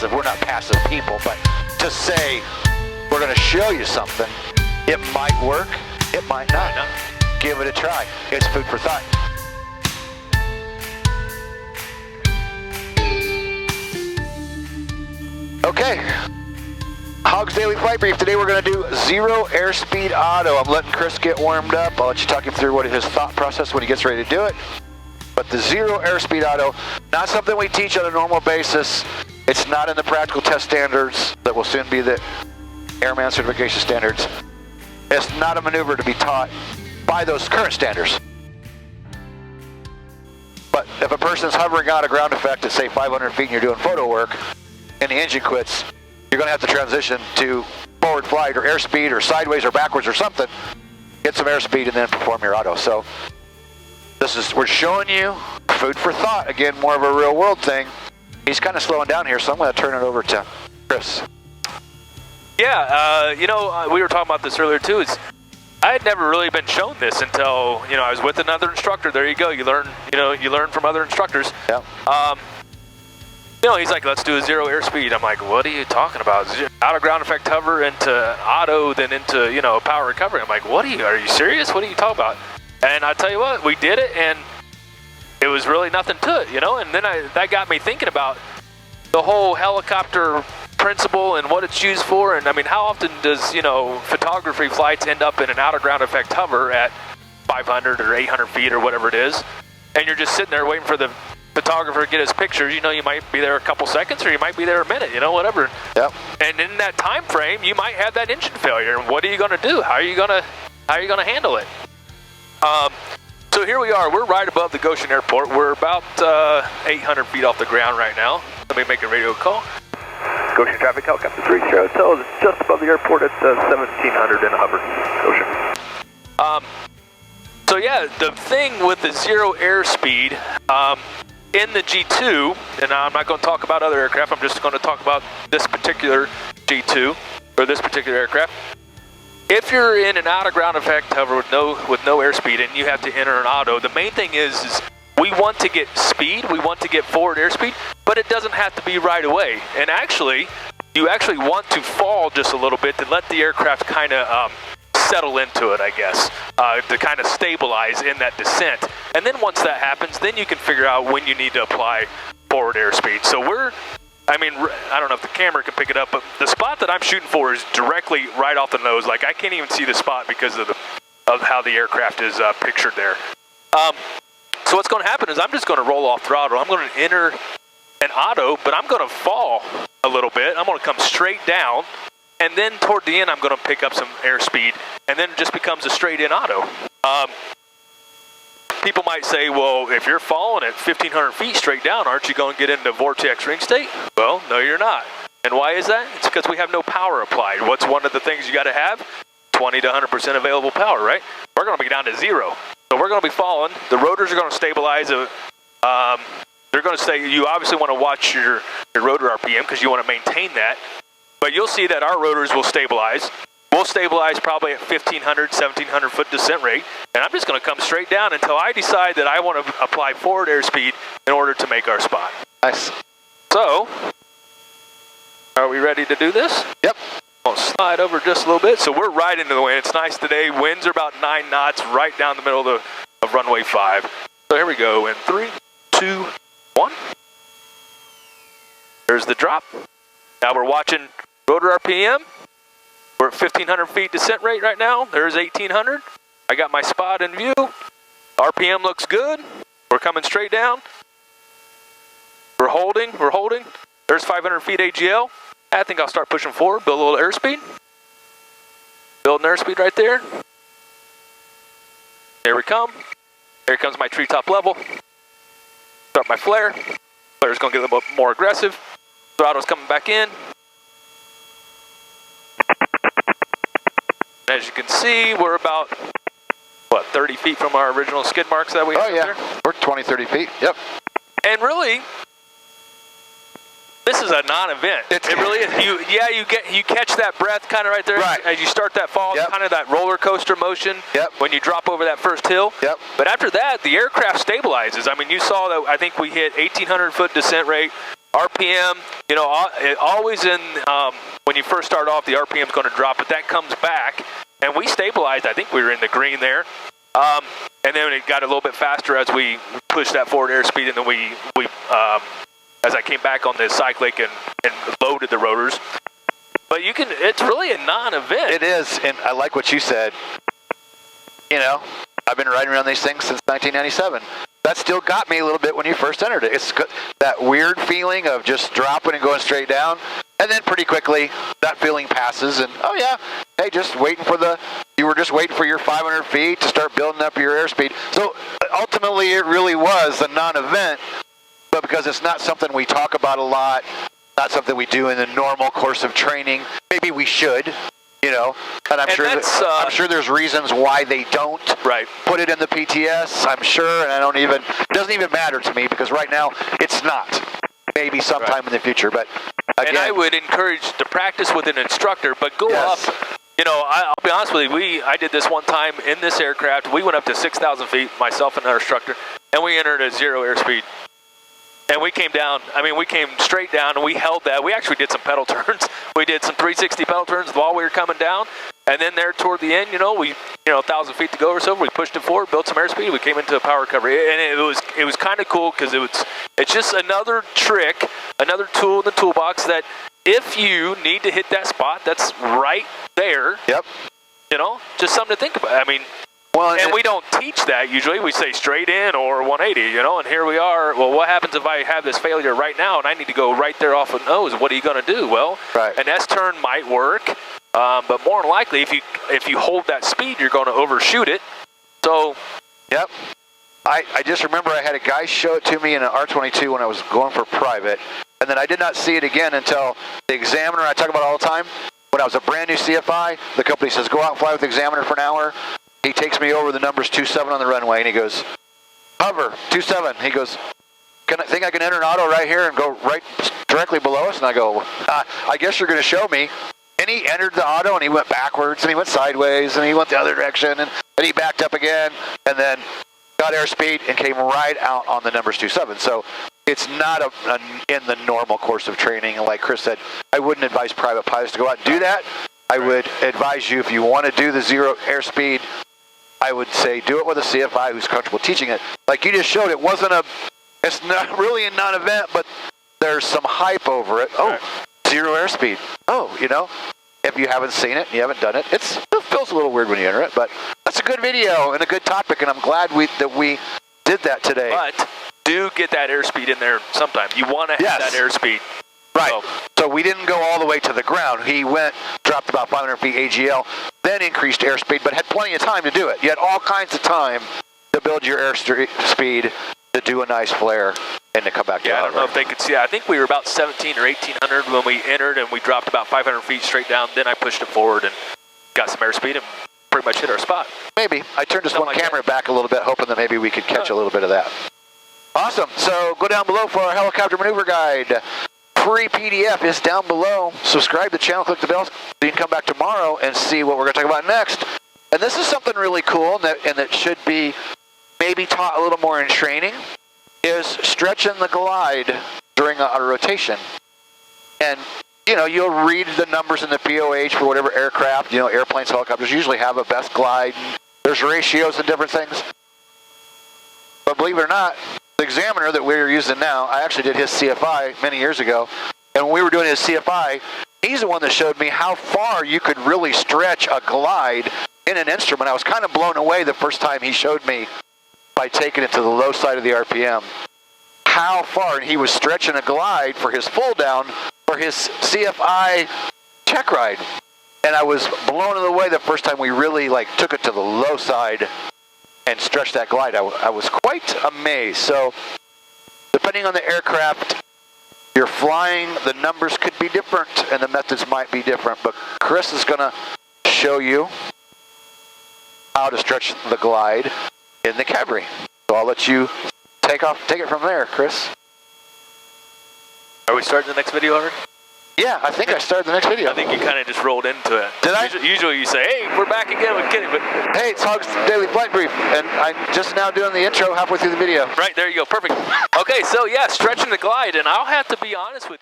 passive. We're not passive people, but to say we're going to show you something, it might work, it might not. Give it a try. It's food for thought. Okay, Hogs Daily Flight Brief. Today we're going to do zero airspeed auto. I'm letting Chris get warmed up. I'll let you talk him through what his thought process when he gets ready to do it. But the zero airspeed auto, not something we teach on a normal basis. It's not in the practical test standards that will soon be the airman certification standards. It's not a maneuver to be taught by those current standards. But if a person's hovering on a ground effect at say 500 feet and you're doing photo work and the engine quits, you're going to have to transition to forward flight or airspeed or sideways or backwards or something, get some airspeed and then perform your auto. So we're showing you food for thought. Again, more of a real world thing. He's kind of slowing down here, so I'm going to turn it over to Chris. Yeah, we were talking about this earlier too. I had never really been shown this until, I was with another instructor. There you go. You learn from other instructors. Yeah. He's like, let's do a zero airspeed. I'm like, what are you talking about? Out of ground effect hover into auto, then into, power recovery. I'm like, are you serious? What are you talking about? And I tell you what, we did it, and it was really nothing to it, And then that got me thinking about the whole helicopter principle and what it's used for. And I mean, how often does, photography flights end up in an out of ground effect hover at 500 or 800 feet or whatever it is, and you're just sitting there waiting for the photographer to get his pictures. You might be there a couple seconds, or you might be there a minute, whatever. Yep. And in that time frame, you might have that engine failure. And what are you going to do? How are you going to handle it? So here we are. We're right above the Goshen Airport. We're about 800 feet off the ground right now. Let me make a radio call. Goshen traffic, helicopter 30, tell us just above the airport at 1700 in a hover, Goshen. So yeah, the thing with the zero airspeed, in the G2, and I'm not going to talk about other aircraft, I'm just going to talk about this particular G2, or this particular aircraft. If you're in an out of ground effect hover with no airspeed and you have to enter an auto, the main thing is we want to get speed, we want to get forward airspeed, but it doesn't have to be right away. And actually, you actually want to fall just a little bit to let the aircraft kind of settle into it, I guess, to kind of stabilize in that descent. And then once that happens, then you can figure out when you need to apply forward airspeed. So I don't know if the camera can pick it up, but the spot that I'm shooting for is directly right off the nose. Like, I can't even see the spot because of how the aircraft is pictured there. So what's going to happen is I'm just going to roll off throttle. I'm going to enter an auto, but I'm going to fall a little bit. I'm going to come straight down, and then toward the end, I'm going to pick up some airspeed, and then it just becomes a straight-in auto. People might say, well, if you're falling at 1,500 feet straight down, aren't you going to get into vortex ring state? Well, no, you're not. And why is that? It's because we have no power applied. What's one of the things you got to have? 20 to 100% available power, right? We're going to be down to zero. So we're going to be falling. The rotors are going to stabilize. They're going to say, you obviously want to watch your rotor RPM because you want to maintain that. But you'll see that our rotors will stabilize. We'll stabilize probably at 1,500, 1,700 foot descent rate, and I'm just going to come straight down until I decide that I want to apply forward airspeed in order to make our spot. Nice. So, are we ready to do this? Yep. I'll slide over just a little bit. So we're right into the wind. It's nice today. Winds are about 9 knots right down the middle of runway 5. So here we go in 3, 2, 1. There's the drop. Now we're watching rotor RPM. We're at 1,500 feet descent rate right now. There's 1,800. I got my spot in view. RPM looks good. We're coming straight down. We're holding. There's 500 feet AGL. I think I'll start pushing forward, build a little airspeed. Building airspeed right there. There we come. Here comes my treetop level. Start my flare. Flare's going to get a little bit more aggressive. Throttle's coming back in. As you can see, we're about, 30 feet from our original skid marks that we had there? We're 20, 30 feet, yep. And really, this is a non-event. It really is. You catch that breath kind of right there as you start that fall, kind of that roller coaster motion when you drop over that first hill. Yep. But after that, the aircraft stabilizes. I mean, you saw that I think we hit 1,800 foot descent rate. RPM, you know, always in, when you first start off, the RPM is going to drop, but that comes back, and we stabilized. I think we were in the green there. And then it got a little bit faster as we pushed that forward airspeed, and then we as I came back on the cyclic and loaded the rotors. But it's really a non-event. It is, and I like what you said. You know, I've been riding around these things since 1997. That still got me a little bit when you first entered it. It's that weird feeling of just dropping and going straight down, and then pretty quickly that feeling passes, and oh yeah, hey, you were just waiting for your 500 feet to start building up your airspeed. So ultimately it really was a non-event, but because it's not something we talk about a lot, not something we do in the normal course of training, maybe we should. You know, and I'm sure there's reasons why they don't put it in the PTS. I'm sure, and it doesn't even matter to me because right now it's not. Maybe sometime in the future, but again, and I would encourage to practice with an instructor, but go up. You know, I'll be honest with you. I did this one time in this aircraft. We went up to 6,000 feet, myself and our instructor, and we entered at 0 airspeed. And we came down, we came straight down, and we held that. We actually did some pedal turns. We did some 360 pedal turns while we were coming down. And then there toward the end, 1,000 feet to go or so, we pushed it forward, built some airspeed, we came into a power recovery. And it was kind of cool because it's just another trick, another tool in the toolbox that if you need to hit that spot, that's right there. Yep. Just something to think about. And we don't teach that usually. We say straight in or 180, and here we are. Well, what happens if I have this failure right now and I need to go right there off of nose? What are you going to do? Well, an S-turn might work, but more than likely, if you hold that speed, you're going to overshoot it. So, yep. I just remember I had a guy show it to me in an R22 when I was going for private, and then I did not see it again until the examiner I talk about all the time. When I was a brand new CFI, the company says, go out and fly with the examiner for an hour. He takes me over the numbers 27 on the runway, and he goes, hover, 27. He goes, think I can enter an auto right here and go right directly below us? And I go, I guess you're going to show me. And he entered the auto, and he went backwards, and he went sideways, and he went the other direction, and then he backed up again, and then got airspeed and came right out on the numbers 27. So it's not in the normal course of training. And like Chris said, I wouldn't advise private pilots to go out and do that. I would advise you, if you want to do the 0 airspeed, I would say do it with a CFI who's comfortable teaching it. Like you just showed, it's not really a non-event, but there's some hype over it. Oh, 0 airspeed. Oh, if you haven't seen it, you haven't done it, it feels a little weird when you enter it, but that's a good video and a good topic, and I'm glad that we did that today. But do get that airspeed in there sometime. You want to have that airspeed. Right. So we didn't go all the way to the ground. He dropped about 500 feet AGL, then increased airspeed, but had plenty of time to do it. You had all kinds of time to build your airspeed, to do a nice flare, and to come back down. I don't know if they could see. I think we were about 17 or 1,800 when we entered, and we dropped about 500 feet straight down. Then I pushed it forward and got some airspeed and pretty much hit our spot. Maybe. I turned this one camera back a little bit, hoping that maybe we could catch a little bit of that. Awesome. So go down below for our helicopter maneuver guide. Free PDF is down below. Subscribe to the channel, click the bell, so you can come back tomorrow and see what we're going to talk about next. And this is something really cool, and that should be maybe taught a little more in training, is stretching the glide during auto rotation. And, you'll read the numbers in the POH for whatever aircraft, airplanes, helicopters usually have a best glide. There's ratios and different things. But believe it or not, the examiner that we're using now, I actually did his CFI many years ago, and when we were doing his CFI, he's the one that showed me how far you could really stretch a glide in an instrument. I was kind of blown away the first time he showed me by taking it to the low side of the RPM, how far, and he was stretching a glide for his full down for his CFI check ride. And I was blown away the first time we really took it to the low side and stretch that glide. I was quite amazed. So depending on the aircraft you're flying, the numbers could be different and the methods might be different, but Chris is going to show you how to stretch the glide in the Cabri. So I'll let you take it from there, Chris. Are we starting the next video already? Yeah, I think I started the next video. I think you kind of just rolled into it. Did I? Usually you say, hey, we're back again with Kenny, but... Hey, it's Hog's Daily Flight Brief, and I'm just now doing the intro halfway through the video. Right, there you go, perfect. Okay, so yeah, stretching the glide, and I'll have to be honest with you.